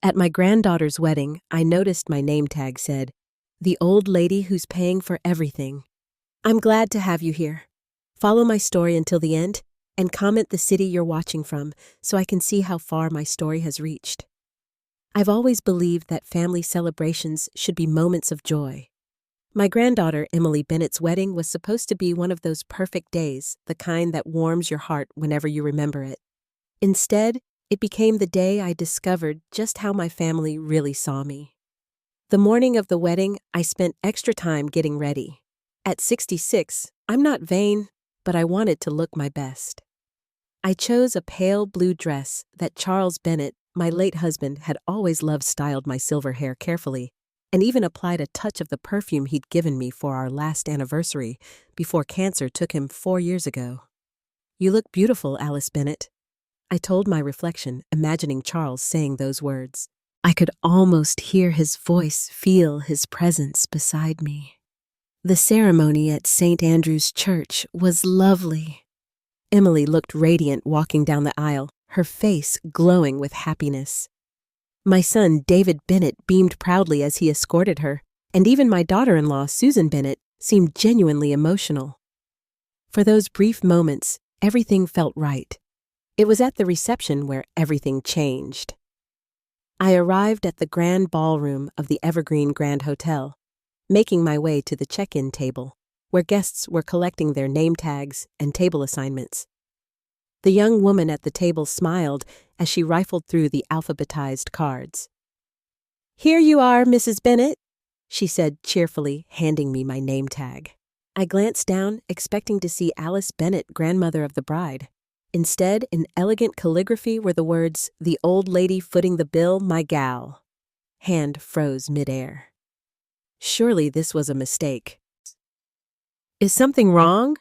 At my granddaughter's wedding, I noticed my name tag said, "The old lady who's paying for everything." I'm glad to have you here. Follow my story until the end and comment the city you're watching from so I can see how far my story has reached. I've always believed that family celebrations should be moments of joy. My granddaughter Emily Bennett's wedding was supposed to be one of those perfect days, the kind that warms your heart whenever you remember it. Instead, it became the day I discovered just how my family really saw me. The morning of the wedding, I spent extra time getting ready. At 66, I'm not vain, but I wanted to look my best. I chose a pale blue dress that Charles Bennett, my late husband, had always loved. Styled my silver hair carefully and even applied a touch of the perfume he'd given me for our last anniversary before cancer took him 4 years ago. "You look beautiful, Alice Bennett," I told my reflection, imagining Charles saying those words. I could almost hear his voice, feel his presence beside me. The ceremony at St. Andrew's Church was lovely. Emily looked radiant walking down the aisle, her face glowing with happiness. My son, David Bennett, beamed proudly as he escorted her, and even my daughter-in-law, Susan Bennett, seemed genuinely emotional. For those brief moments, everything felt right. It was at the reception where everything changed. I arrived at the grand ballroom of the Evergreen Grand Hotel, making my way to the check-in table, where guests were collecting their name tags and table assignments. The young woman at the table smiled as she rifled through the alphabetized cards. "Here you are, Mrs. Bennett," she said cheerfully, handing me my name tag. I glanced down, expecting to see Alice Bennett, grandmother of the bride. Instead, in elegant calligraphy were the words, "The old lady footing the bill, my gal." Hand froze midair. Surely this was a mistake. "Is something wrong?"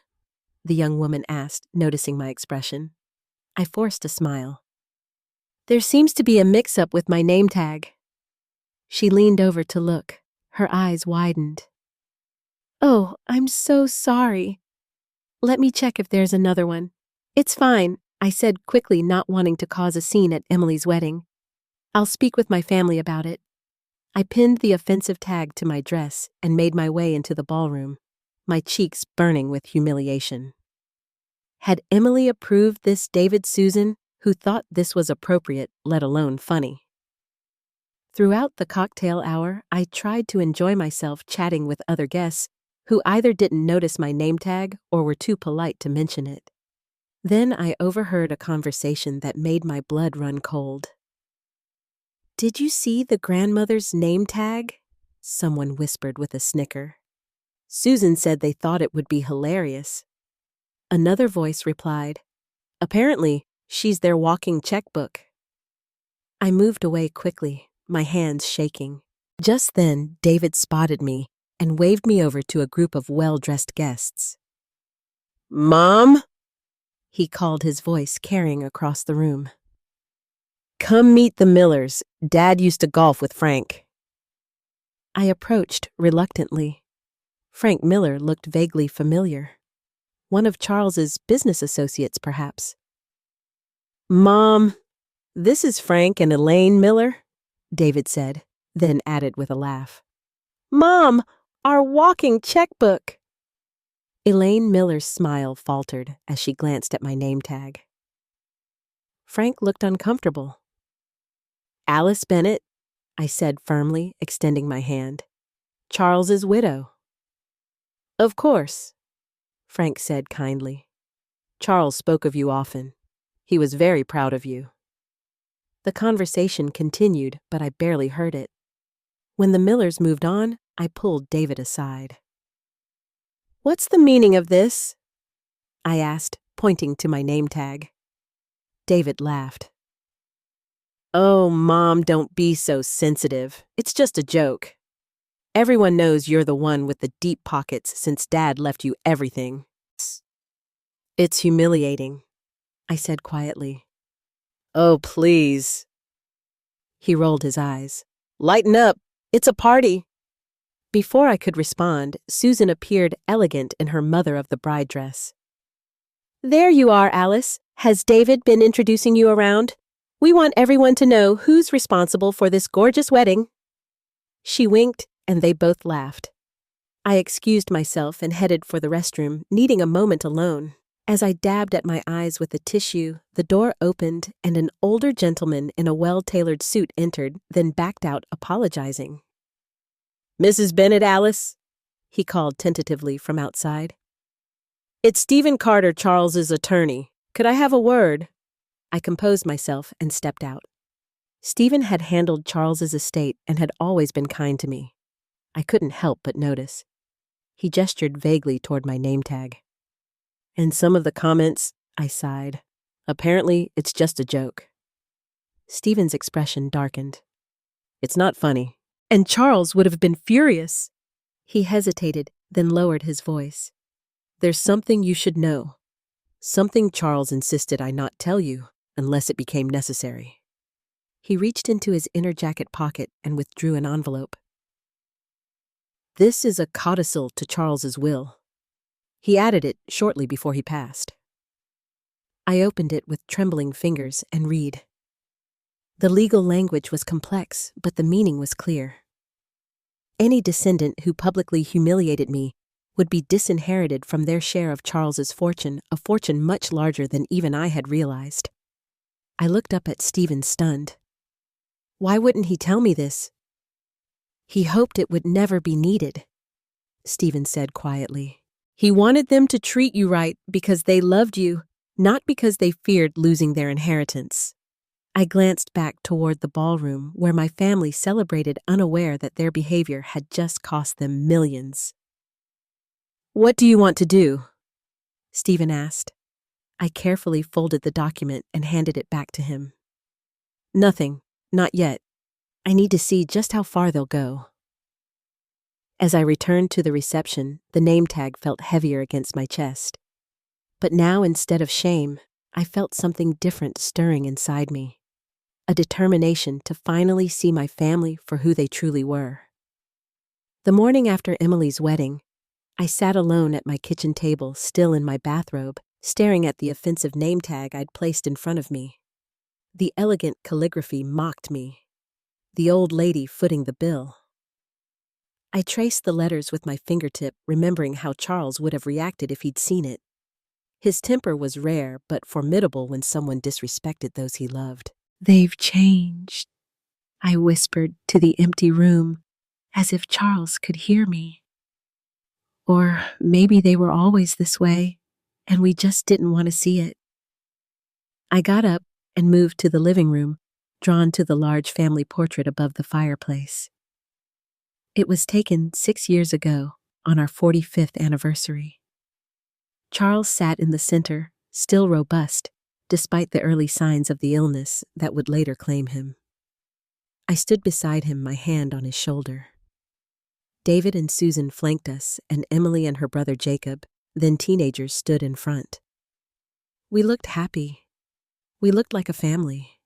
the young woman asked, noticing my expression. I forced a smile. "There seems to be a mix-up with my name tag." She leaned over to look. Her eyes widened. "Oh, I'm so sorry. Let me check if there's another one." "It's fine," I said quickly, not wanting to cause a scene at Emily's wedding. "I'll speak with my family about it." I pinned the offensive tag to my dress and made my way into the ballroom, my cheeks burning with humiliation. Had Emily approved this David Susan, who thought this was appropriate, let alone funny? Throughout the cocktail hour, I tried to enjoy myself chatting with other guests who either didn't notice my name tag or were too polite to mention it. Then I overheard a conversation that made my blood run cold. "Did you see the grandmother's name tag?" someone whispered with a snicker. Susan said they thought it would be hilarious. Another voice replied, "Apparently, she's their walking checkbook." I moved away quickly, my hands shaking. Just then, David spotted me and waved me over to a group of well-dressed guests. "Mom?" he called, his voice carrying across the room. "Come meet the Millers. Dad used to golf with Frank." I approached reluctantly. Frank Miller looked vaguely familiar. One of Charles's business associates, perhaps. "Mom, this is Frank and Elaine Miller," David said, then added with a laugh. "Mom, our walking checkbook." Elaine Miller's smile faltered as she glanced at my name tag. Frank looked uncomfortable. "Alice Bennett," I said firmly, extending my hand. "Charles's widow." "Of course," Frank said kindly. "Charles spoke of you often. He was very proud of you." The conversation continued, but I barely heard it. When the Millers moved on, I pulled David aside. "What's the meaning of this?" I asked, pointing to my name tag. David laughed. "Oh, Mom, don't be so sensitive. It's just a joke. Everyone knows you're the one with the deep pockets since Dad left you everything." "It's humiliating," I said quietly. "Oh, please." He rolled his eyes. "Lighten up. It's a party." Before I could respond, Susan appeared elegant in her mother-of-the-bride dress. "There you are, Alice. Has David been introducing you around? We want everyone to know who's responsible for this gorgeous wedding." She winked, and they both laughed. I excused myself and headed for the restroom, needing a moment alone. As I dabbed at my eyes with a tissue, the door opened and an older gentleman in a well-tailored suit entered, then backed out, apologizing. "Mrs. Bennett, Alice?" he called tentatively from outside. "It's Stephen Carter, Charles's attorney. Could I have a word?" I composed myself and stepped out. Stephen had handled Charles's estate and had always been kind to me. I couldn't help but notice. He gestured vaguely toward my name tag. "And some of the comments," I sighed. "Apparently, it's just a joke." Stephen's expression darkened. "It's not funny." And Charles would have been furious. He hesitated, then lowered his voice. "There's something you should know. Something Charles insisted I not tell you, unless it became necessary." He reached into his inner jacket pocket and withdrew an envelope. "This is a codicil to Charles's will. He added it shortly before he passed." I opened it with trembling fingers and read. The legal language was complex, but the meaning was clear. Any descendant who publicly humiliated me would be disinherited from their share of Charles's fortune, a fortune much larger than even I had realized. I looked up at Stephen, stunned. Why wouldn't he tell me this? "He hoped it would never be needed," Stephen said quietly. "He wanted them to treat you right because they loved you, not because they feared losing their inheritance." I glanced back toward the ballroom where my family celebrated, unaware that their behavior had just cost them millions. "What do you want to do?" Stephen asked. I carefully folded the document and handed it back to him. "Nothing, not yet. I need to see just how far they'll go." As I returned to the reception, the name tag felt heavier against my chest. But now, instead of shame, I felt something different stirring inside me. A determination to finally see my family for who they truly were. The morning after Emily's wedding, I sat alone at my kitchen table, still in my bathrobe, staring at the offensive name tag I'd placed in front of me. The elegant calligraphy mocked me. The old lady footing the bill. I traced the letters with my fingertip, remembering how Charles would have reacted if he'd seen it. His temper was rare, but formidable when someone disrespected those he loved. "They've changed," I whispered to the empty room, as if Charles could hear me. Or maybe they were always this way, and we just didn't want to see it. I got up and moved to the living room, drawn to the large family portrait above the fireplace. It was taken 6 years ago, on our 45th anniversary. Charles sat in the center, still robust, despite the early signs of the illness that would later claim him. I stood beside him, my hand on his shoulder. David and Susan flanked us, and Emily and her brother Jacob, then teenagers, stood in front. We looked happy. We looked like a family.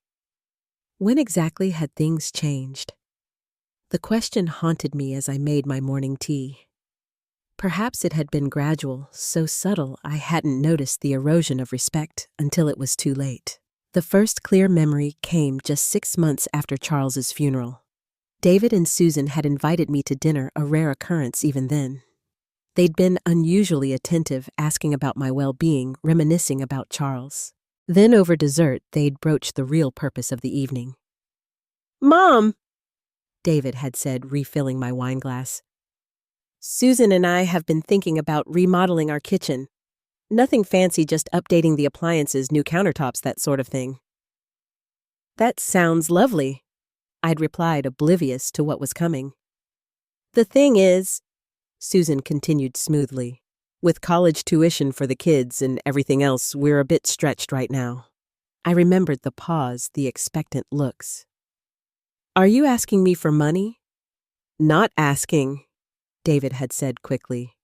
When exactly had things changed? The question haunted me as I made my morning tea. Perhaps it had been gradual, so subtle I hadn't noticed the erosion of respect until it was too late. The first clear memory came just 6 months after Charles's funeral. David and Susan had invited me to dinner, a rare occurrence even then. They'd been unusually attentive, asking about my well-being, reminiscing about Charles. Then over dessert, they'd broached the real purpose of the evening. "Mom," David had said, refilling my wine glass, "Susan and I have been thinking about remodeling our kitchen. Nothing fancy, just updating the appliances, new countertops, that sort of thing." "That sounds lovely," I'd replied, oblivious to what was coming. "The thing is," Susan continued smoothly, "with college tuition for the kids and everything else, we're a bit stretched right now." I remembered the pause, the expectant looks. "Are you asking me for money?" "Not asking," David had said quickly.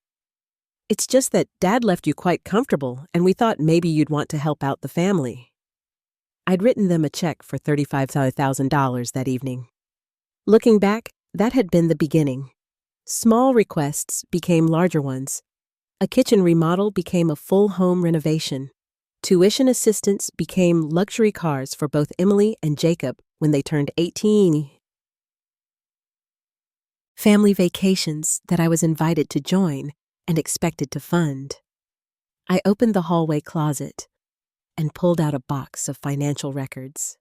"It's just that Dad left you quite comfortable, and we thought maybe you'd want to help out the family." I'd written them a check for $35,000 that evening. Looking back, that had been the beginning. Small requests became larger ones. A kitchen remodel became a full home renovation. Tuition assistance became luxury cars for both Emily and Jacob when they turned 18. Family vacations that I was invited to join and expected to fund. I opened the hallway closet and pulled out a box of financial records.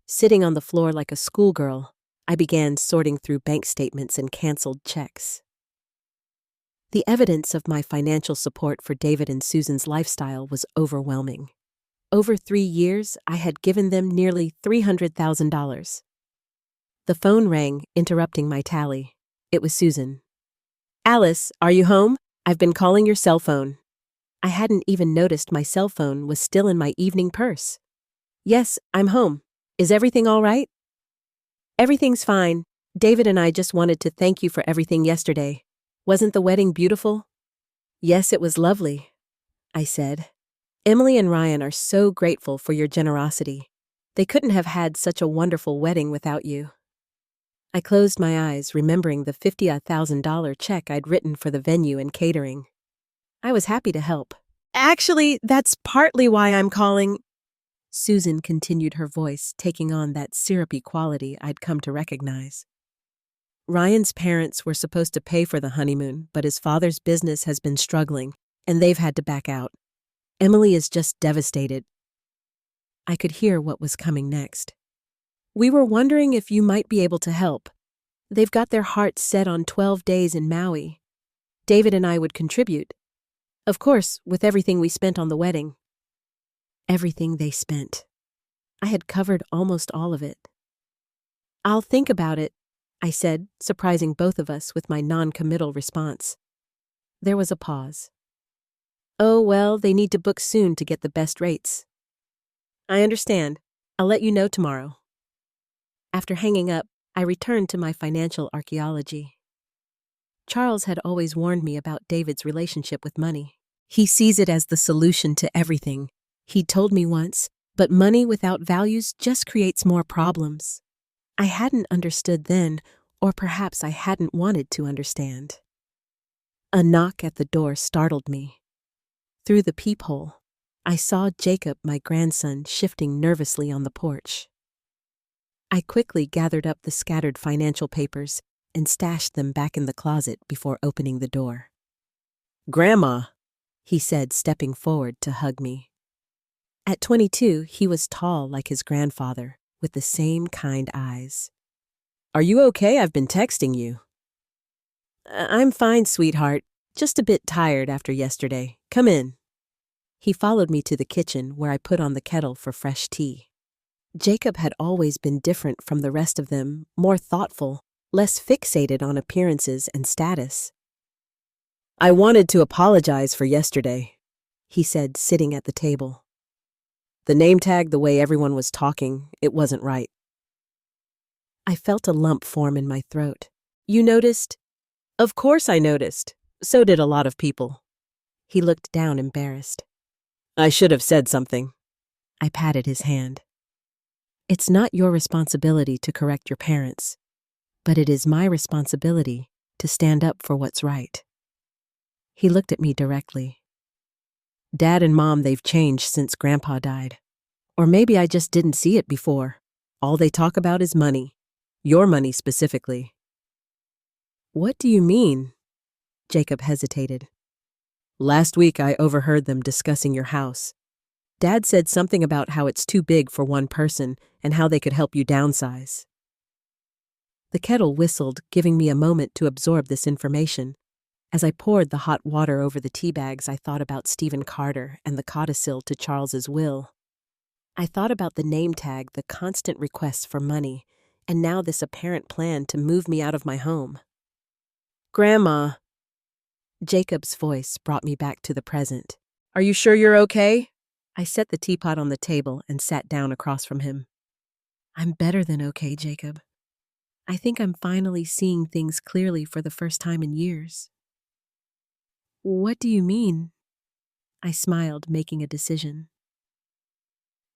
Sitting on the floor like a schoolgirl, I began sorting through bank statements and canceled checks. The evidence of my financial support for David and Susan's lifestyle was overwhelming. Over 3 years, I had given them nearly $300,000. The phone rang, interrupting my tally. It was Susan. "Alice, are you home? I've been calling your cell phone." I hadn't even noticed my cell phone was still in my evening purse. "Yes, I'm home. Is everything all right?" "Everything's fine. David and I just wanted to thank you for everything yesterday. Wasn't the wedding beautiful?" "Yes, it was lovely," I said. "Emily and Ryan are so grateful for your generosity. They couldn't have had such a wonderful wedding without you." I closed my eyes, remembering the $50,000 check I'd written for the venue and catering. I was happy to help. "Actually, that's partly why I'm calling," Susan continued, her voice taking on that syrupy quality I'd come to recognize. "Ryan's parents were supposed to pay for the honeymoon, but his father's business has been struggling, and they've had to back out. Emily is just devastated." I could hear what was coming next. "We were wondering if you might be able to help. They've got their hearts set on 12 days in Maui. David and I would contribute. Of course, with everything we spent on the wedding." Everything they spent. I had covered almost all of it. "I'll think about it," I said, surprising both of us with my non-committal response. There was a pause. "Oh, well, they need to book soon to get the best rates." "I understand. I'll let you know tomorrow." After hanging up, I returned to my financial archaeology. Charles had always warned me about David's relationship with money. "He sees it as the solution to everything," he told me once, "but money without values just creates more problems." I hadn't understood then, or perhaps I hadn't wanted to understand. A knock at the door startled me. Through the peephole, I saw Jacob, my grandson, shifting nervously on the porch. I quickly gathered up the scattered financial papers and stashed them back in the closet before opening the door. "Grandma," he said, stepping forward to hug me. At 22, he was tall like his grandfather, with the same kind eyes. "Are you okay? I've been texting you." "I'm fine, sweetheart. Just a bit tired after yesterday. Come in." He followed me to the kitchen, where I put on the kettle for fresh tea. Jacob had always been different from the rest of them, more thoughtful, less fixated on appearances and status. "I wanted to apologize for yesterday," he said, sitting at the table. "The name tag, the way everyone was talking, it wasn't right." I felt a lump form in my throat. "You noticed?" "Of course I noticed. So did a lot of people." He looked down, embarrassed. "I should have said something." I patted his hand. "It's not your responsibility to correct your parents, but it is my responsibility to stand up for what's right." He looked at me directly. "Dad and Mom, they've changed since Grandpa died. Or maybe I just didn't see it before. All they talk about is money. Your money specifically." "What do you mean?" Jacob hesitated. "Last week I overheard them discussing your house. Dad said something about how it's too big for one person and how they could help you downsize." The kettle whistled, giving me a moment to absorb this information. As I poured the hot water over the tea bags, I thought about Stephen Carter and the codicil to Charles's will. I thought about the name tag, the constant requests for money, and now this apparent plan to move me out of my home. "Grandma," Jacob's voice brought me back to the present. "Are you sure you're okay?" I set the teapot on the table and sat down across from him. "I'm better than okay, Jacob. I think I'm finally seeing things clearly for the first time in years." "What do you mean?" I smiled, making a decision.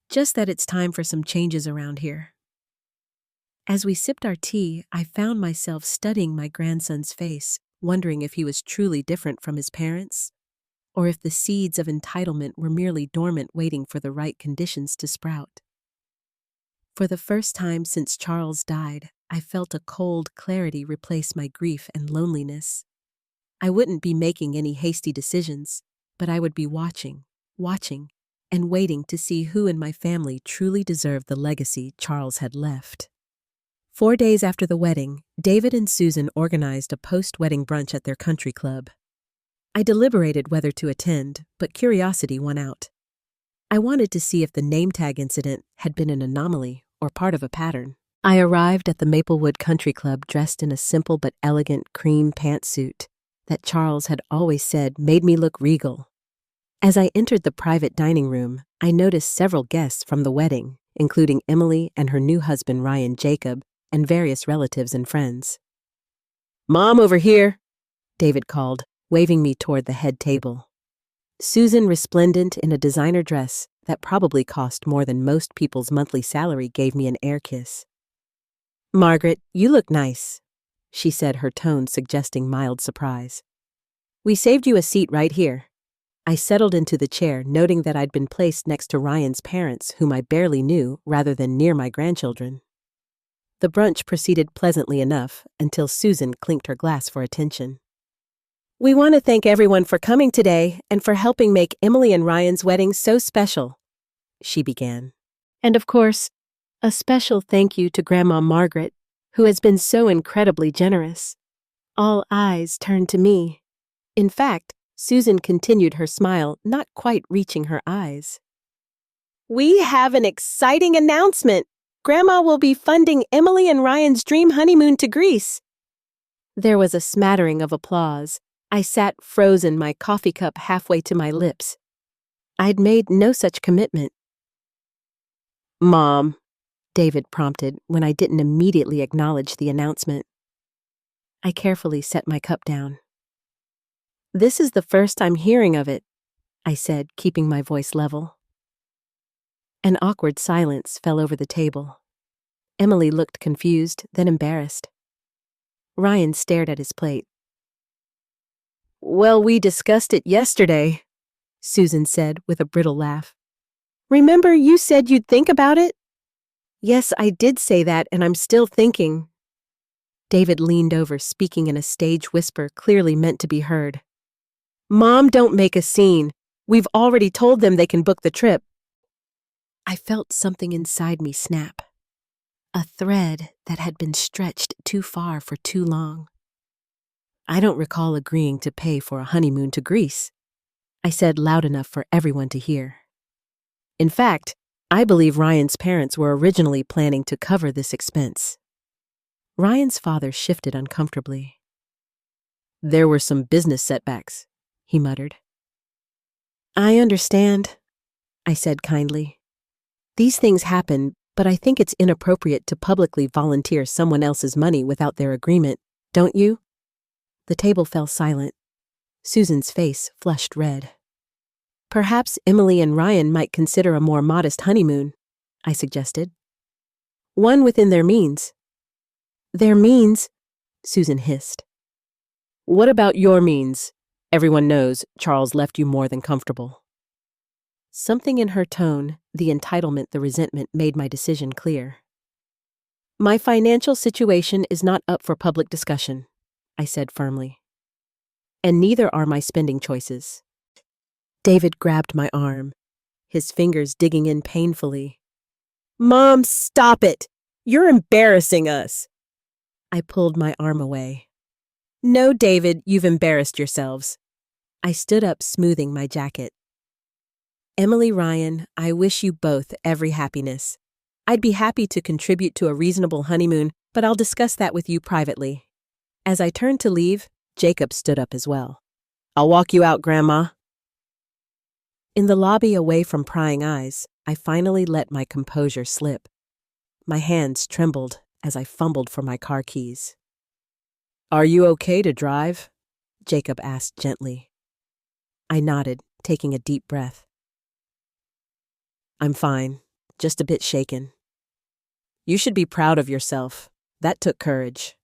"Just that it's time for some changes around here." As we sipped our tea, I found myself studying my grandson's face, wondering if he was truly different from his parents, or if the seeds of entitlement were merely dormant waiting for the right conditions to sprout. For the first time since Charles died, I felt a cold clarity replace my grief and loneliness. I wouldn't be making any hasty decisions, but I would be watching, and waiting to see who in my family truly deserved the legacy Charles had left. 4 days after the wedding, David and Susan organized a post-wedding brunch at their country club. I deliberated whether to attend, but curiosity won out. I wanted to see if the name tag incident had been an anomaly or part of a pattern. I arrived at the Maplewood Country Club dressed in a simple but elegant cream pantsuit that Charles had always said made me look regal. As I entered the private dining room, I noticed several guests from the wedding, including Emily and her new husband Ryan Jacob, and various relatives and friends. "Mom, over here," David called, waving me toward the head table. Susan, resplendent in a designer dress that probably cost more than most people's monthly salary, gave me an air kiss. "Margaret, you look nice," she said, her tone suggesting mild surprise. "We saved you a seat right here." I settled into the chair, noting that I'd been placed next to Ryan's parents, whom I barely knew, rather than near my grandchildren. The brunch proceeded pleasantly enough until Susan clinked her glass for attention. "We want to thank everyone for coming today and for helping make Emily and Ryan's wedding so special," she began. "And of course, a special thank you to Grandma Margaret, who has been so incredibly generous." All eyes turned to me. In fact, Susan continued her smile, not quite reaching her eyes. "We have an exciting announcement. Grandma will be funding Emily and Ryan's dream honeymoon to Greece." There was a smattering of applause. I sat frozen, my coffee cup halfway to my lips. I'd made no such commitment. "Mom," David prompted when I didn't immediately acknowledge the announcement. I carefully set my cup down. "This is the first I'm hearing of it," I said, keeping my voice level. An awkward silence fell over the table. Emily looked confused, then embarrassed. Ryan stared at his plate. "Well, we discussed it yesterday," Susan said with a brittle laugh. "Remember, you said you'd think about it?" "Yes, I did say that, and I'm still thinking." David leaned over, speaking in a stage whisper clearly meant to be heard. "Mom, don't make a scene. We've already told them they can book the trip." I felt something inside me snap. A thread that had been stretched too far for too long. "I don't recall agreeing to pay for a honeymoon to Greece," I said loud enough for everyone to hear. In fact, I believe Ryan's parents were originally planning to cover this expense. Ryan's father shifted uncomfortably. "There were some business setbacks," he muttered. "I understand," I said kindly. "These things happen, but I think it's inappropriate to publicly volunteer someone else's money without their agreement, don't you?" The table fell silent. Susan's face flushed red. "Perhaps Emily and Ryan might consider a more modest honeymoon," I suggested. "One within their means." "Their means?" Susan hissed. "What about your means? Everyone knows Charles left you more than comfortable." Something in her tone, the entitlement, the resentment, made my decision clear. "My financial situation is not up for public discussion," I said firmly. "And neither are my spending choices." David grabbed my arm, his fingers digging in painfully. "Mom, stop it! You're embarrassing us!" I pulled my arm away. "No, David, you've embarrassed yourselves." I stood up, smoothing my jacket. "Emily, Ryan, I wish you both every happiness. I'd be happy to contribute to a reasonable honeymoon, but I'll discuss that with you privately." As I turned to leave, Jacob stood up as well. "I'll walk you out, Grandma." In the lobby, away from prying eyes, I finally let my composure slip. My hands trembled as I fumbled for my car keys. "Are you okay to drive?" Jacob asked gently. I nodded, taking a deep breath. "I'm fine, just a bit shaken." "You should be proud of yourself. That took courage."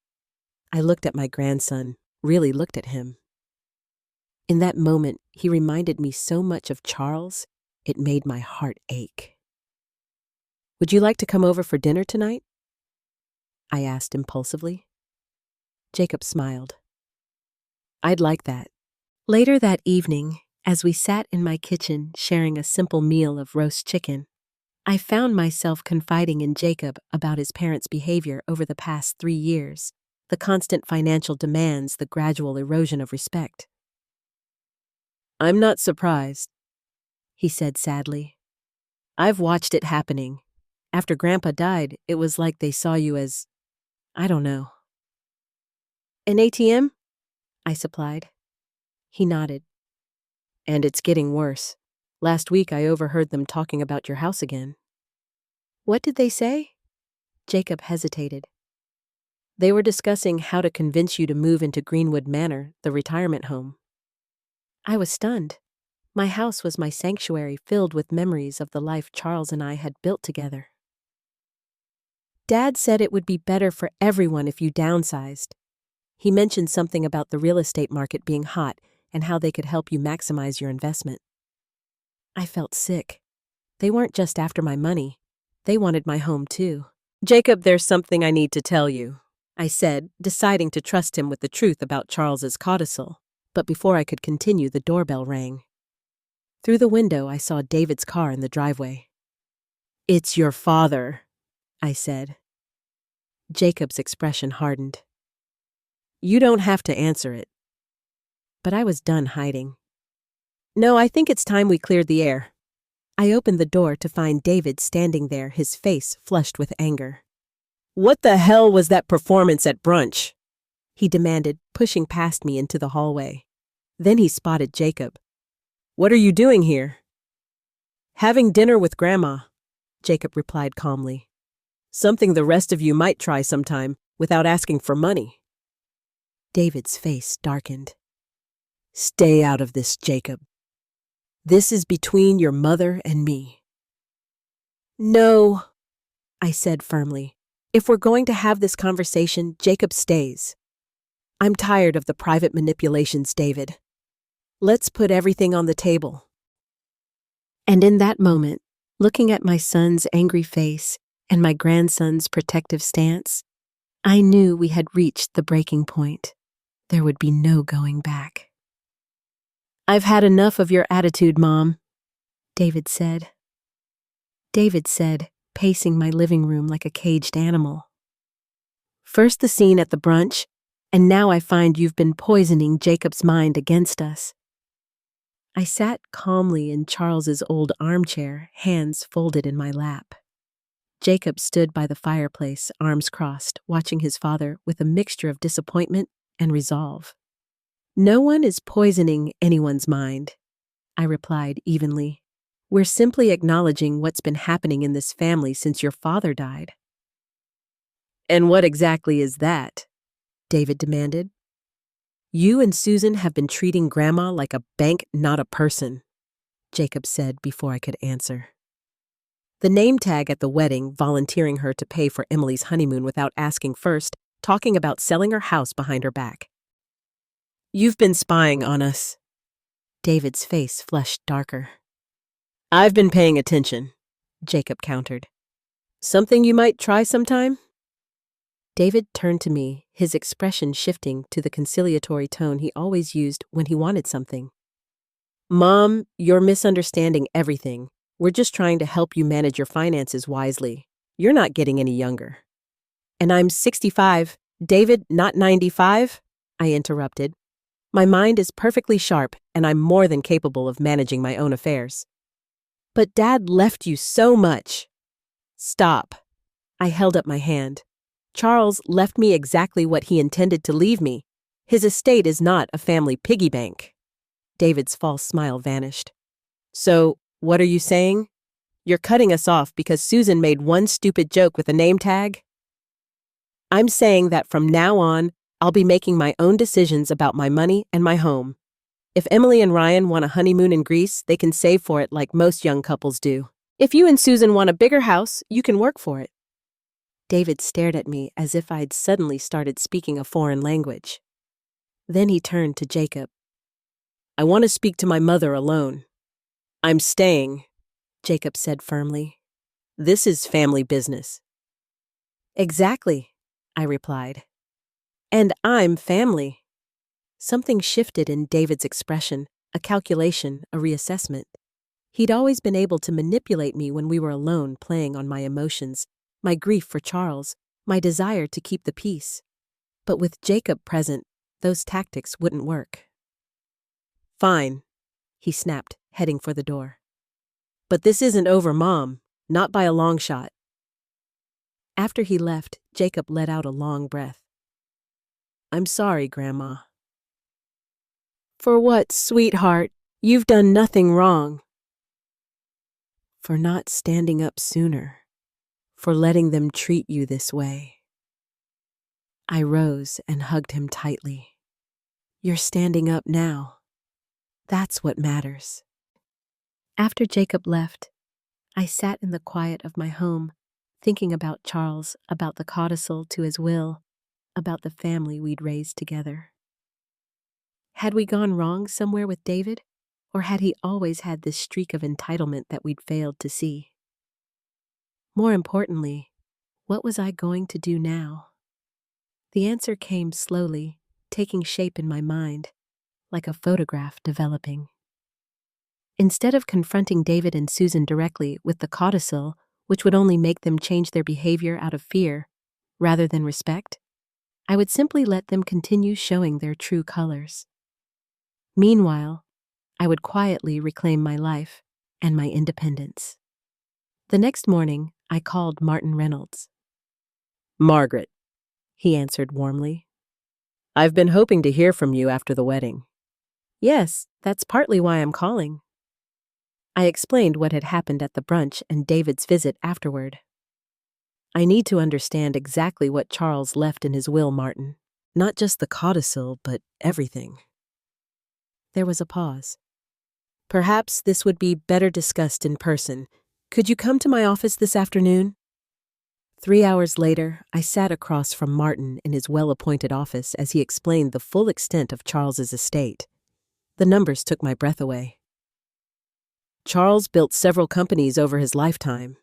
I looked at my grandson, really looked at him. In that moment, He reminded me so much of Charles, it made my heart ache. "Would you like to come over for dinner tonight?" I asked impulsively. Jacob smiled. "I'd like that." Later that evening, as we sat in my kitchen sharing a simple meal of roast chicken, I found myself confiding in Jacob about his parents' behavior over the past 3 years, the constant financial demands, the gradual erosion of respect. "I'm not surprised," he said sadly. "I've watched it happening. After Grandpa died, it was like they saw you as, I don't know." "An ATM?" I supplied. He nodded. "And it's getting worse. Last week I overheard them talking about your house again." "What did they say?" Jacob hesitated. "They were discussing how to convince you to move into Greenwood Manor, the retirement home." I was stunned. My house was my sanctuary, filled with memories of the life Charles and I had built together. "Dad said it would be better for everyone if you downsized. He mentioned something about the real estate market being hot and how they could help you maximize your investment." I felt sick. They weren't just after my money. They wanted my home too. "Jacob, there's something I need to tell you," I said, deciding to trust him with the truth about Charles's codicil. But before I could continue, the doorbell rang. Through the window, I saw David's car in the driveway. "It's your father," I said. Jacob's expression hardened. "You don't have to answer it." But I was done hiding. "No, I think it's time we cleared the air." I opened the door to find David standing there, his face flushed with anger. "What the hell was that performance at brunch?" he demanded, pushing past me into the hallway. Then he spotted Jacob. "What are you doing here?" "Having dinner with Grandma," Jacob replied calmly. "Something the rest of you might try sometime, without asking for money." David's face darkened. "Stay out of this, Jacob. This is between your mother and me." "No," I said firmly. "If we're going to have this conversation, Jacob stays. I'm tired of the private manipulations, David. Let's put everything on the table." And in that moment, looking at my son's angry face and my grandson's protective stance, I knew we had reached the breaking point. There would be no going back. "I've had enough of your attitude, Mom," David said. Pacing my living room like a caged animal. "First the scene at the brunch, and now I find you've been poisoning Jacob's mind against us." I sat calmly in Charles's old armchair, hands folded in my lap. Jacob stood by the fireplace, arms crossed, watching his father with a mixture of disappointment and resolve. "No one is poisoning anyone's mind," I replied evenly. "We're simply acknowledging what's been happening in this family since your father died." "And what exactly is that?" David demanded. "You and Susan have been treating Grandma like a bank, not a person," Jacob said before I could answer. "The name tag at the wedding, volunteering her to pay for Emily's honeymoon without asking first, talking about selling her house behind her back. You've been spying on us." David's face flushed darker. "I've been paying attention," Jacob countered. "Something you might try sometime?" David turned to me, his expression shifting to the conciliatory tone he always used when he wanted something. "Mom, you're misunderstanding everything. We're just trying to help you manage your finances wisely. You're not getting any younger." "And I'm 65. David, not 95? I interrupted. "My mind is perfectly sharp, and I'm more than capable of managing my own affairs." "But Dad left you so much." "Stop." I held up my hand. "Charles left me exactly what he intended to leave me. His estate is not a family piggy bank." David's false smile vanished. "So, what are you saying? You're cutting us off because Susan made one stupid joke with a name tag?" "I'm saying that from now on, I'll be making my own decisions about my money and my home. If Emily and Ryan want a honeymoon in Greece, they can save for it like most young couples do. If you and Susan want a bigger house, you can work for it." David stared at me as if I'd suddenly started speaking a foreign language. Then he turned to Jacob. I want to speak to my mother alone. I'm staying, Jacob said firmly. This is family business. Exactly, I replied. And I'm family. Something shifted in David's expression, a calculation, a reassessment. He'd always been able to manipulate me when we were alone, playing on my emotions, my grief for Charles, my desire to keep the peace. But with Jacob present, those tactics wouldn't work. Fine, he snapped, heading for the door. But this isn't over, Mom. Not by a long shot. After he left, Jacob let out a long breath. I'm sorry, Grandma. For what, sweetheart? You've done nothing wrong. For not standing up sooner. For letting them treat you this way. I rose and hugged him tightly. You're standing up now. That's what matters. After Jacob left, I sat in the quiet of my home, thinking about Charles, about the codicil to his will, about the family we'd raised together. Had we gone wrong somewhere with David, or had he always had this streak of entitlement that we'd failed to see? More importantly, what was I going to do now? The answer came slowly, taking shape in my mind, like a photograph developing. Instead of confronting David and Susan directly with the codicil, which would only make them change their behavior out of fear, rather than respect, I would simply let them continue showing their true colors. Meanwhile, I would quietly reclaim my life and my independence. The next morning, I called Martin Reynolds. Margaret, he answered warmly. I've been hoping to hear from you after the wedding. Yes, that's partly why I'm calling. I explained what had happened at the brunch and David's visit afterward. I need to understand exactly what Charles left in his will, Martin. Not just the codicil, but everything. There was a pause. Perhaps this would be better discussed in person. Could you come to my office this afternoon? 3 hours later, I sat across from Martin in his well-appointed office as he explained the full extent of Charles's estate. The numbers took my breath away. Charles built several companies over his lifetime,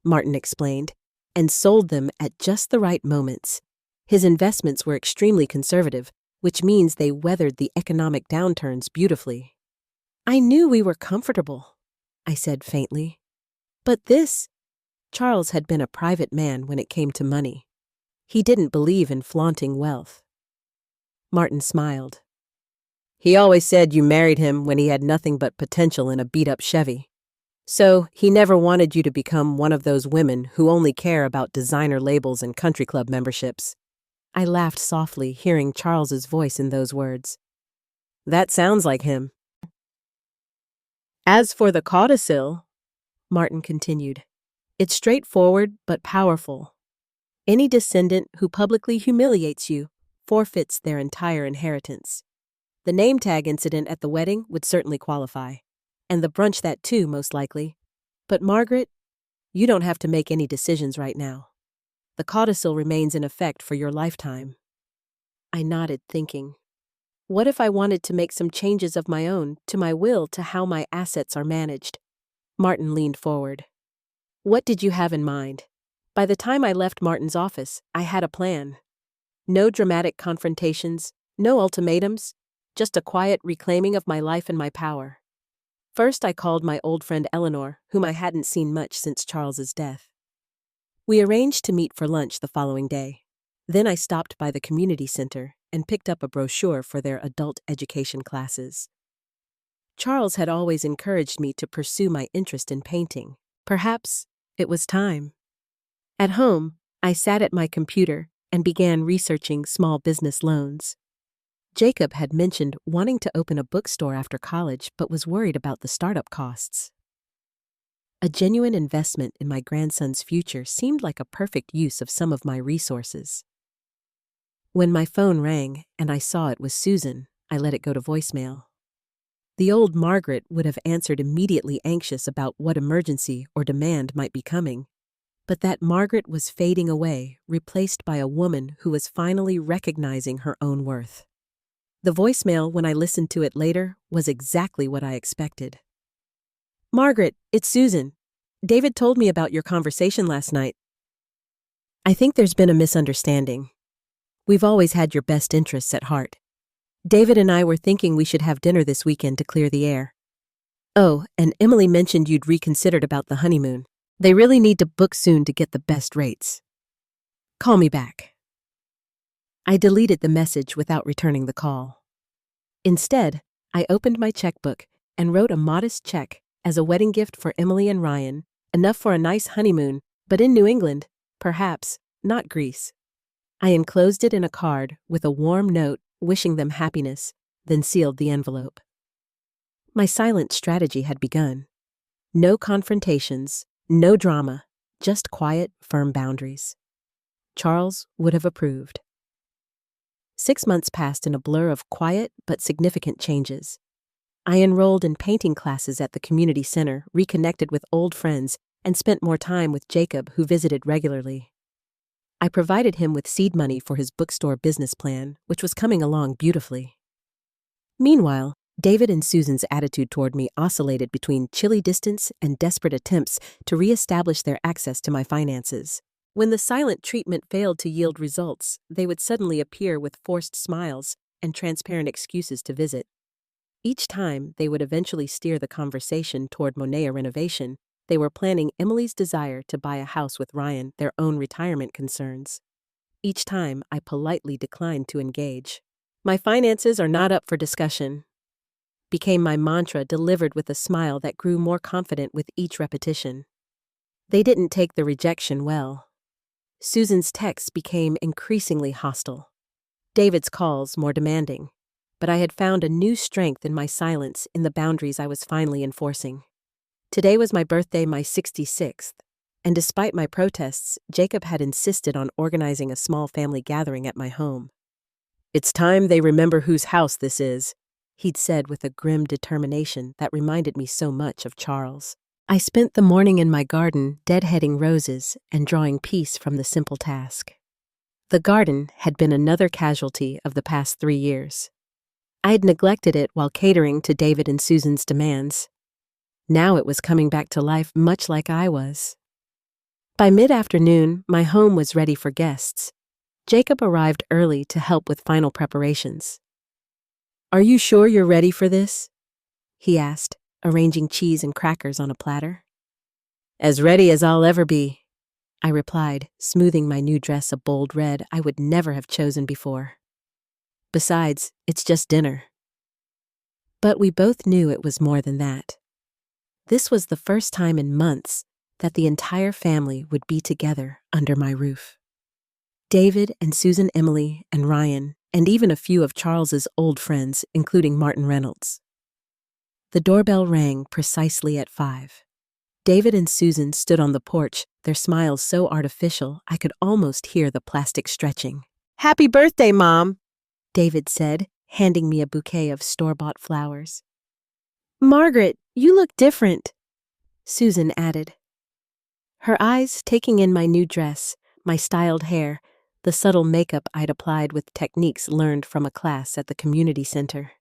Martin explained, and sold them at just the right moments. His investments were extremely conservative, which means they weathered the economic downturns beautifully. I knew we were comfortable, I said faintly. But Charles had been a private man when it came to money. He didn't believe in flaunting wealth. Martin smiled. He always said you married him when he had nothing but potential in a beat-up Chevy. So he never wanted you to become one of those women who only care about designer labels and country club memberships. I laughed softly, hearing Charles's voice in those words. That sounds like him. As for the codicil, Martin continued, it's straightforward but powerful. Any descendant who publicly humiliates you forfeits their entire inheritance. The name tag incident at the wedding would certainly qualify, and the brunch that too, most likely. But Margaret, you don't have to make any decisions right now. The codicil remains in effect for your lifetime. I nodded, thinking, what if I wanted to make some changes of my own to my will to how my assets are managed? Martin leaned forward. What did you have in mind? By the time I left Martin's office, I had a plan. No dramatic confrontations, no ultimatums, just a quiet reclaiming of my life and my power. First, I called my old friend Eleanor, whom I hadn't seen much since Charles's death. We arranged to meet for lunch the following day. Then I stopped by the community center and picked up a brochure for their adult education classes. Charles had always encouraged me to pursue my interest in painting. Perhaps it was time. At home, I sat at my computer and began researching small business loans. Jacob had mentioned wanting to open a bookstore after college but was worried about the startup costs. A genuine investment in my grandson's future seemed like a perfect use of some of my resources. When my phone rang and I saw it was Susan, I let it go to voicemail. The old Margaret would have answered immediately anxious about what emergency or demand might be coming, but that Margaret was fading away, replaced by a woman who was finally recognizing her own worth. The voicemail, when I listened to it later, was exactly what I expected. "Margaret, it's Susan. David told me about your conversation last night. I think there's been a misunderstanding. We've always had your best interests at heart. David and I were thinking we should have dinner this weekend to clear the air. Oh, and Emily mentioned you'd reconsidered about the honeymoon. They really need to book soon to get the best rates. Call me back." I deleted the message without returning the call. Instead, I opened my checkbook and wrote a modest check as a wedding gift for Emily and Ryan, enough for a nice honeymoon, but in New England, perhaps, not Greece. I enclosed it in a card with a warm note wishing them happiness, then sealed the envelope. My silent strategy had begun. No confrontations, no drama, just quiet, firm boundaries. Charles would have approved. 6 months passed in a blur of quiet but significant changes. I enrolled in painting classes at the community center, reconnected with old friends, and spent more time with Jacob, who visited regularly. I provided him with seed money for his bookstore business plan, which was coming along beautifully. Meanwhile, David and Susan's attitude toward me oscillated between chilly distance and desperate attempts to reestablish their access to my finances. When the silent treatment failed to yield results, they would suddenly appear with forced smiles and transparent excuses to visit. Each time, they would eventually steer the conversation toward Monea renovation. They were planning Emily's desire to buy a house with Ryan, their own retirement concerns. Each time, I politely declined to engage. "My finances are not up for discussion," became my mantra, delivered with a smile that grew more confident with each repetition. They didn't take the rejection well. Susan's texts became increasingly hostile. David's calls more demanding. But I had found a new strength in my silence, in the boundaries I was finally enforcing. Today was my birthday, my 66th, and despite my protests, Jacob had insisted on organizing a small family gathering at my home. "It's time they remember whose house this is," he'd said with a grim determination that reminded me so much of Charles. I spent the morning in my garden deadheading roses and drawing peace from the simple task. The garden had been another casualty of the past 3 years. I had neglected it while catering to David and Susan's demands. Now it was coming back to life, much like I was. By mid-afternoon, my home was ready for guests. Jacob arrived early to help with final preparations. "Are you sure you're ready for this?" he asked, arranging cheese and crackers on a platter. "As ready as I'll ever be," I replied, smoothing my new dress a bold red I would never have chosen before. "Besides, it's just dinner." But we both knew it was more than that. This was the first time in months that the entire family would be together under my roof. David and Susan, Emily and Ryan, and even a few of Charles's old friends, including Martin Reynolds. The doorbell rang precisely at 5. David and Susan stood on the porch, their smiles so artificial I could almost hear the plastic stretching. "Happy birthday, Mom," David said, handing me a bouquet of store-bought flowers. "Margaret, you look different," Susan added. Her eyes taking in my new dress, my styled hair, the subtle makeup I'd applied with techniques learned from a class at the community center.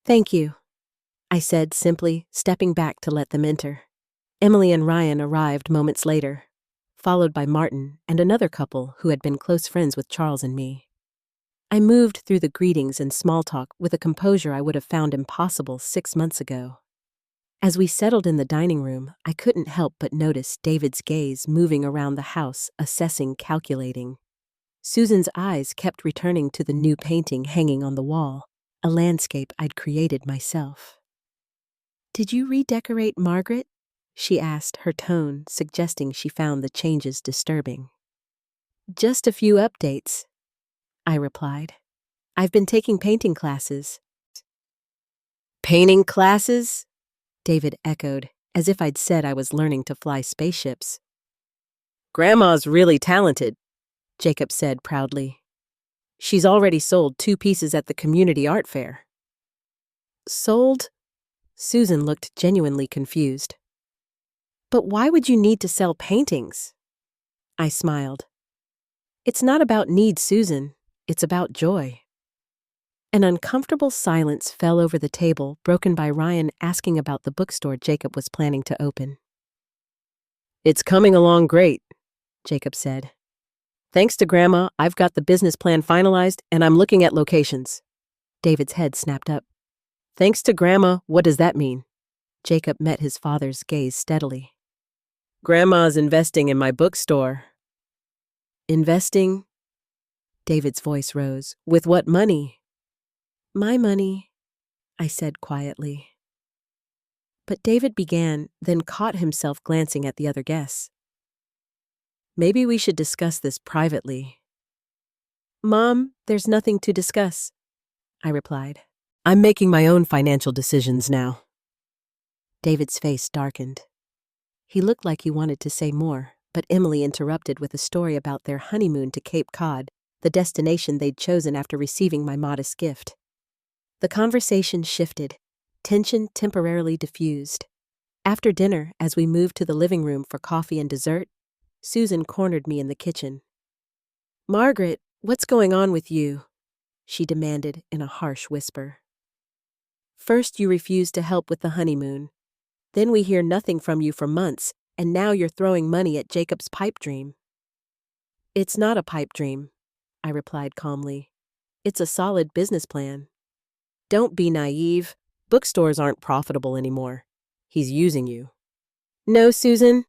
"Thank you," I said simply, stepping back to let them enter. Emily and Ryan arrived moments later, followed by Martin and another couple who had been close friends with Charles and me. I moved through the greetings and small talk with a composure I would have found impossible 6 months ago. As we settled in the dining room, I couldn't help but notice David's gaze moving around the house, assessing, calculating. Susan's eyes kept returning to the new painting hanging on the wall, a landscape I'd created myself. "Did you redecorate, Margaret?" she asked, her tone suggesting she found the changes disturbing. "Just a few updates," I replied. "I've been taking painting classes." "Painting classes?" David echoed, as if I'd said I was learning to fly spaceships. "Grandma's really talented," Jacob said proudly. "She's already sold 2 pieces at the community art fair." "Sold?" Susan looked genuinely confused. "But why would you need to sell paintings?" I smiled. "It's not about need, Susan. It's about joy." An uncomfortable silence fell over the table, broken by Ryan asking about the bookstore Jacob was planning to open. It's coming along great, Jacob said. Thanks to Grandma, I've got the business plan finalized and I'm looking at locations. David's head snapped up. Thanks to Grandma, what does that mean? Jacob met his father's gaze steadily. Grandma's investing in my bookstore. Investing? David's voice rose. With what money? My money, I said quietly. But David began, then caught himself glancing at the other guests. Maybe we should discuss this privately. Mom, there's nothing to discuss, I replied. I'm making my own financial decisions now. David's face darkened. He looked like he wanted to say more, but Emily interrupted with a story about their honeymoon to Cape Cod, the destination they'd chosen after receiving my modest gift. The conversation shifted, tension temporarily diffused. After dinner, as we moved to the living room for coffee and dessert, Susan cornered me in the kitchen. Margaret, what's going on with you? She demanded in a harsh whisper. First you refused to help with the honeymoon. Then we hear nothing from you for months, and now you're throwing money at Jacob's pipe dream. It's not a pipe dream, I replied calmly. It's a solid business plan. Don't be naive. Bookstores aren't profitable anymore. He's using you. No, Susan.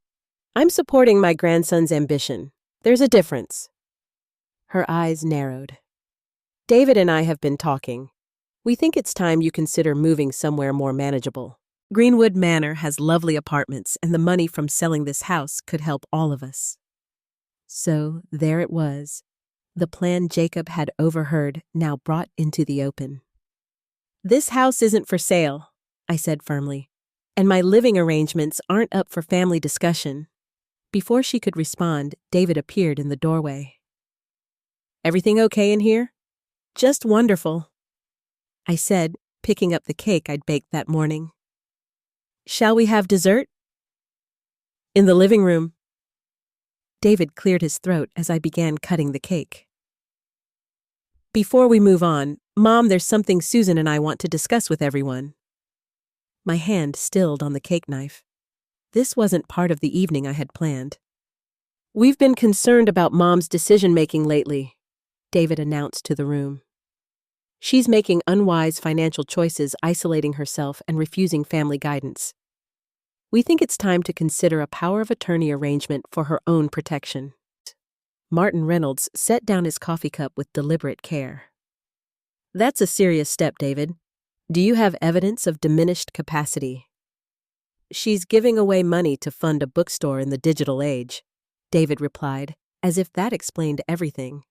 I'm supporting my grandson's ambition. There's a difference. Her eyes narrowed. David and I have been talking. We think it's time you consider moving somewhere more manageable. Greenwood Manor has lovely apartments, and the money from selling this house could help all of us. So there it was, the plan Jacob had overheard now brought into the open. This house isn't for sale, I said firmly, and my living arrangements aren't up for family discussion. Before she could respond, David appeared in the doorway. Everything okay in here? Just wonderful, I said, picking up the cake I'd baked that morning. Shall we have dessert? In the living room. David cleared his throat as I began cutting the cake. Before we move on, Mom, there's something Susan and I want to discuss with everyone. My hand stilled on the cake knife. This wasn't part of the evening I had planned. We've been concerned about Mom's decision-making lately, David announced to the room. She's making unwise financial choices, isolating herself and refusing family guidance. We think it's time to consider a power of attorney arrangement for her own protection. Martin Reynolds set down his coffee cup with deliberate care. That's a serious step, David. Do you have evidence of diminished capacity? She's giving away money to fund a bookstore in the digital age, David replied, as if that explained everything.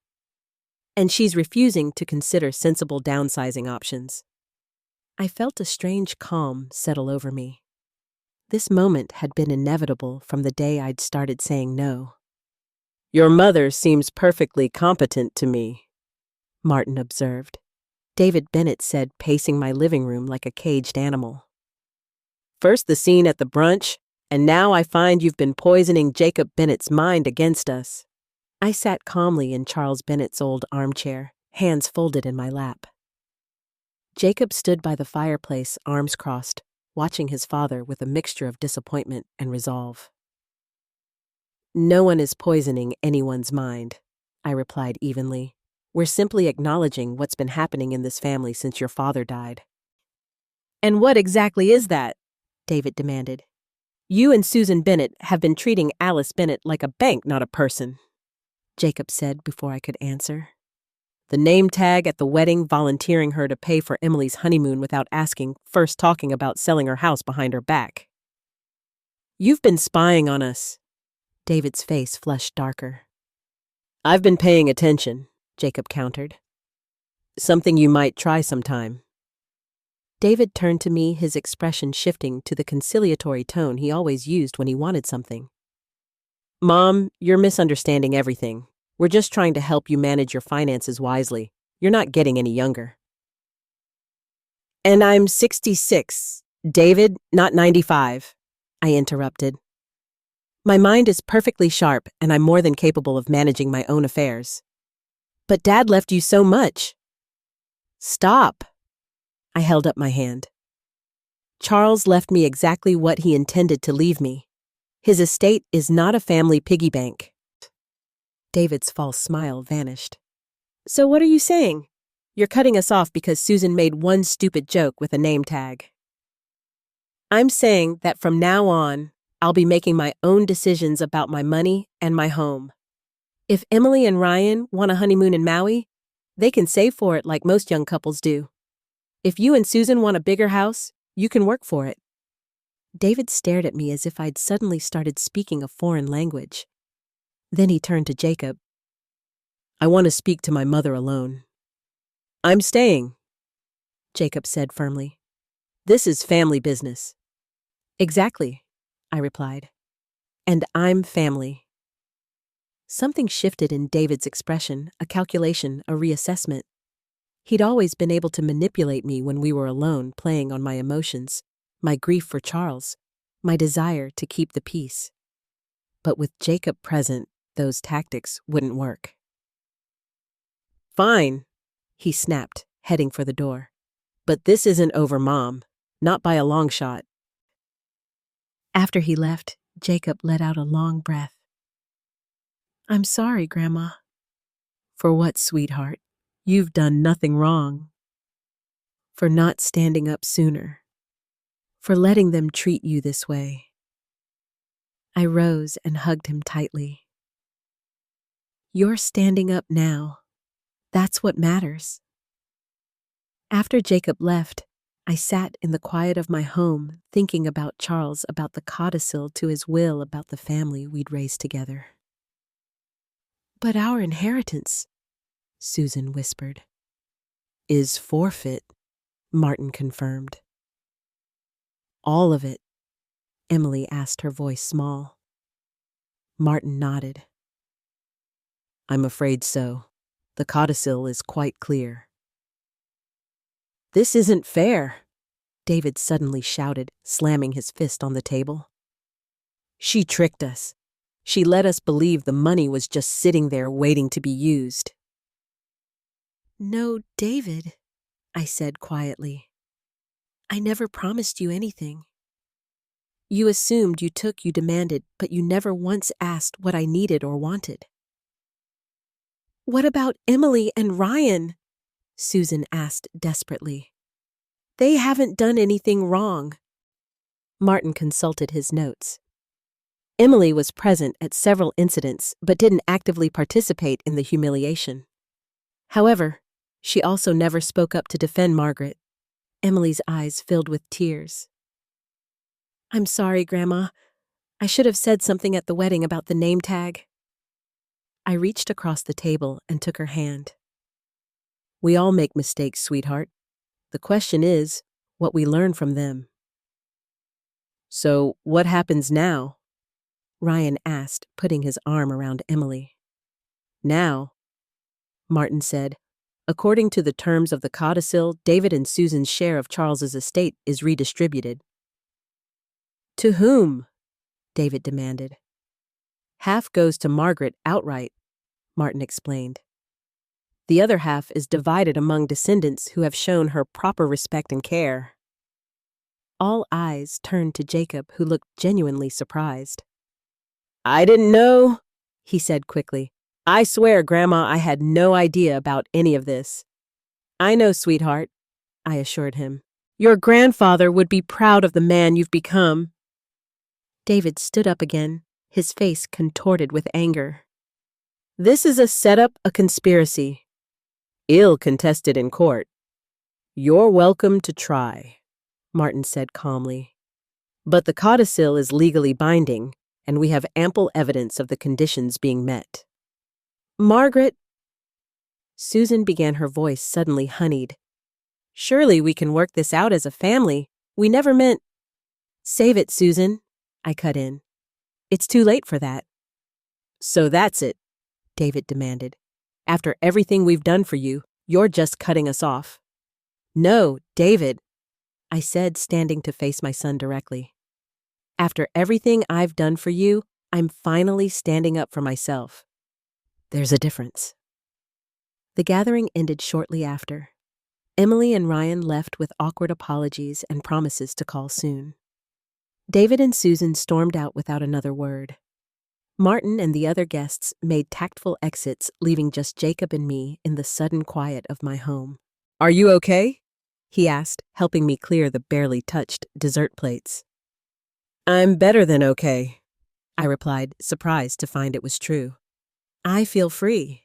And she's refusing to consider sensible downsizing options. I felt a strange calm settle over me. This moment had been inevitable from the day I'd started saying no. Your mother seems perfectly competent to me, Martin observed. David Bennett said, pacing my living room like a caged animal. First the scene at the brunch, and now I find you've been poisoning Jacob Bennett's mind against us. I sat calmly in Charles Bennett's old armchair, hands folded in my lap. Jacob stood by the fireplace, arms crossed, watching his father with a mixture of disappointment and resolve. No one is poisoning anyone's mind, I replied evenly. We're simply acknowledging what's been happening in this family since your father died. And what exactly is that? David demanded. You and Susan Bennett have been treating Alice Bennett like a bank, not a person, Jacob said before I could answer. The name tag at the wedding volunteering her to pay for Emily's honeymoon without asking, first talking about selling her house behind her back. You've been spying on us. David's face flushed darker. I've been paying attention, Jacob countered. Something you might try sometime. David turned to me, his expression shifting to the conciliatory tone he always used when he wanted something. Mom, you're misunderstanding everything. We're just trying to help you manage your finances wisely. You're not getting any younger. And I'm 66. David, not 95, I interrupted. My mind is perfectly sharp, and I'm more than capable of managing my own affairs. But Dad left you so much. Stop! I held up my hand. Charles left me exactly what he intended to leave me. His estate is not a family piggy bank. David's false smile vanished. So what are you saying? You're cutting us off because Susan made one stupid joke with a name tag. I'm saying that from now on, I'll be making my own decisions about my money and my home. If Emily and Ryan want a honeymoon in Maui, they can save for it like most young couples do. If you and Susan want a bigger house, you can work for it. David stared at me as if I'd suddenly started speaking a foreign language. Then he turned to Jacob. I want to speak to my mother alone. I'm staying, Jacob said firmly. This is family business. Exactly, I replied. And I'm family. Something shifted in David's expression, a calculation, a reassessment. He'd always been able to manipulate me when we were alone, playing on my emotions, my grief for Charles, my desire to keep the peace. But with Jacob present, those tactics wouldn't work. Fine, he snapped, heading for the door. But this isn't over, Mom. Not by a long shot. After he left, Jacob let out a long breath. I'm sorry, Grandma. For what, sweetheart? You've done nothing wrong. For not standing up sooner. For letting them treat you this way. I rose and hugged him tightly. You're standing up now. That's what matters. After Jacob left, I sat in the quiet of my home thinking about Charles, about the codicil to his will, about the family we'd raised together. But our inheritance, Susan whispered. Is forfeit, Martin confirmed. All of it, Emily asked, her voice small. Martin nodded. I'm afraid so. The codicil is quite clear. This isn't fair, David suddenly shouted, slamming his fist on the table. She tricked us. She let us believe the money was just sitting there waiting to be used. No, David, I said quietly. I never promised you anything. You assumed you took, you demanded, but you never once asked what I needed or wanted. What about Emily and Ryan? Susan asked desperately. They haven't done anything wrong. Martin consulted his notes. Emily was present at several incidents but didn't actively participate in the humiliation. However, she also never spoke up to defend Margaret. Emily's eyes filled with tears. I'm sorry, Grandma. I should have said something at the wedding about the name tag. I reached across the table and took her hand. We all make mistakes, sweetheart. The question is, what we learn from them. So, what happens now? Ryan asked, putting his arm around Emily. Now, Martin said, according to the terms of the codicil, David and Susan's share of Charles's estate is redistributed. To whom? David demanded. Half goes to Margaret outright, Martin explained. The other half is divided among descendants who have shown her proper respect and care. All eyes turned to Jacob, who looked genuinely surprised. I didn't know, he said quickly. I swear, Grandma, I had no idea about any of this. I know, sweetheart, I assured him. Your grandfather would be proud of the man you've become. David stood up again, his face contorted with anger. This is a setup, a conspiracy. Ill contested in court. You're welcome to try, Martin said calmly. But the codicil is legally binding, and we have ample evidence of the conditions being met. Margaret, Susan began, her voice suddenly honeyed. Surely we can work this out as a family. We never meant... Save it, Susan, I cut in. It's too late for that. So that's it, David demanded. After everything we've done for you, you're just cutting us off. No, David, I said, standing to face my son directly. After everything I've done for you, I'm finally standing up for myself. There's a difference. The gathering ended shortly after. Emily and Ryan left with awkward apologies and promises to call soon. David and Susan stormed out without another word. Martin and the other guests made tactful exits, leaving just Jacob and me in the sudden quiet of my home. Are you okay? He asked, helping me clear the barely touched dessert plates. I'm better than okay, I replied, surprised to find it was true. I feel free.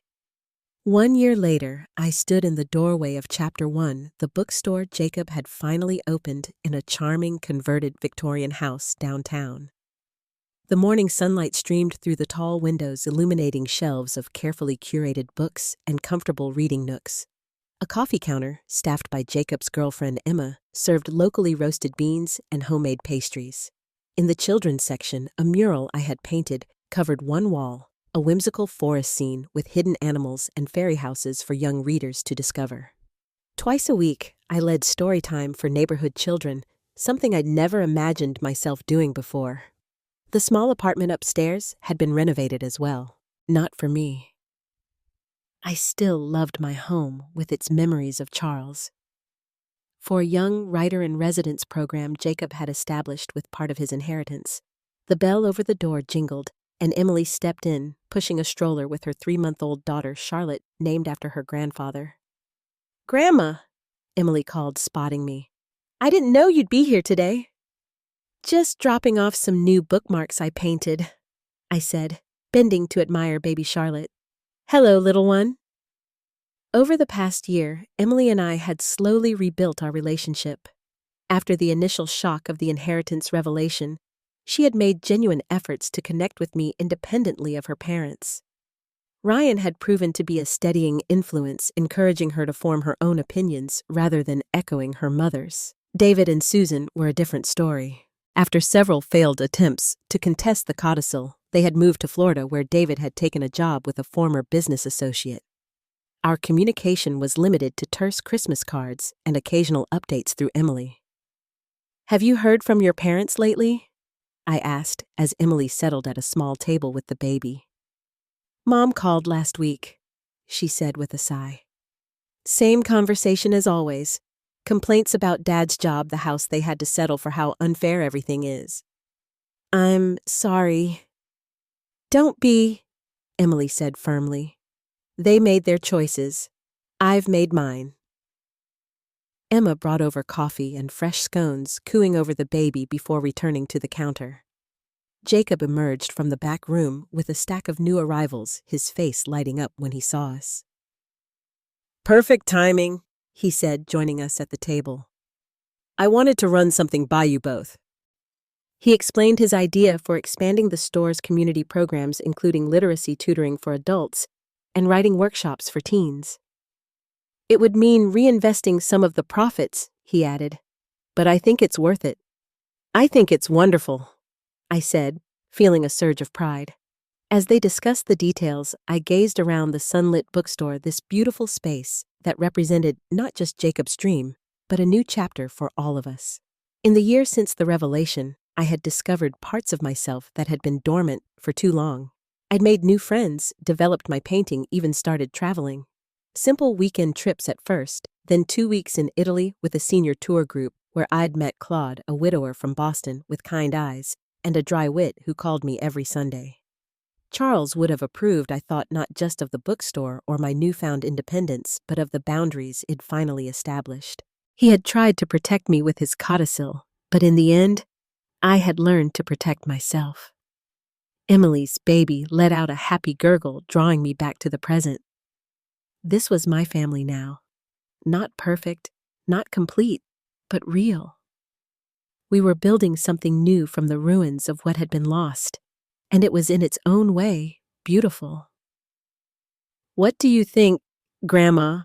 1 year later, I stood in the doorway of Chapter 1, the bookstore Jacob had finally opened in a charming converted Victorian house downtown. The morning sunlight streamed through the tall windows, illuminating shelves of carefully curated books and comfortable reading nooks. A coffee counter, staffed by Jacob's girlfriend Emma, served locally roasted beans and homemade pastries. In the children's section, a mural I had painted covered one wall, a whimsical forest scene with hidden animals and fairy houses for young readers to discover. Twice a week, I led story time for neighborhood children, something I'd never imagined myself doing before. The small apartment upstairs had been renovated as well, not for me. I still loved my home with its memories of Charles. For a young writer-in-residence program Jacob had established with part of his inheritance, the bell over the door jingled, and Emily stepped in, pushing a stroller with her 3-month-old daughter, Charlotte, named after her grandfather. "Grandma," Emily called, spotting me. "I didn't know you'd be here today." "Just dropping off some new bookmarks I painted," I said, bending to admire baby Charlotte. "Hello, little one." Over the past year, Emily and I had slowly rebuilt our relationship. After the initial shock of the inheritance revelation, she had made genuine efforts to connect with me independently of her parents. Ryan had proven to be a steadying influence, encouraging her to form her own opinions rather than echoing her mother's. David and Susan were a different story. After several failed attempts to contest the codicil, they had moved to Florida, where David had taken a job with a former business associate. Our communication was limited to terse Christmas cards and occasional updates through Emily. "Have you heard from your parents lately?" I asked as Emily settled at a small table with the baby. "Mom called last week," she said with a sigh. "Same conversation as always. Complaints about Dad's job, the house they had to settle for, how unfair everything is." "I'm sorry." "Don't be," Emily said firmly. "They made their choices. I've made mine." Emma brought over coffee and fresh scones, cooing over the baby before returning to the counter. Jacob emerged from the back room with a stack of new arrivals, his face lighting up when he saw us. Perfect timing, he said, joining us at the table. I wanted to run something by you both. He explained his idea for expanding the store's community programs, including literacy tutoring for adults and writing workshops for teens. "It would mean reinvesting some of the profits," he added, "but I think it's worth it." "I think it's wonderful," I said, feeling a surge of pride. As they discussed the details, I gazed around the sunlit bookstore, this beautiful space that represented not just Jacob's dream, but a new chapter for all of us. In the year since the revelation, I had discovered parts of myself that had been dormant for too long. I'd made new friends, developed my painting, even started traveling. Simple weekend trips at first, then 2 weeks in Italy with a senior tour group where I'd met Claude, a widower from Boston with kind eyes, and a dry wit who called me every Sunday. Charles would have approved, I thought, not just of the bookstore or my newfound independence, but of the boundaries it'd finally established. He had tried to protect me with his codicil, but in the end, I had learned to protect myself. Emily's baby let out a happy gurgle, drawing me back to the present. This was my family now. Not perfect, not complete, but real. We were building something new from the ruins of what had been lost, and it was in its own way beautiful. "What do you think, Grandma?"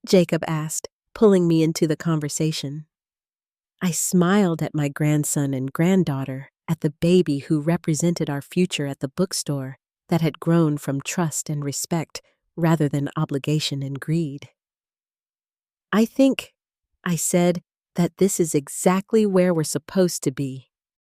Jacob asked, pulling me into the conversation. I smiled at my grandson and granddaughter, at the baby who represented our future at the bookstore that had grown from trust and respect rather than obligation and greed. "I think," I said, "that this is exactly where we're supposed to be."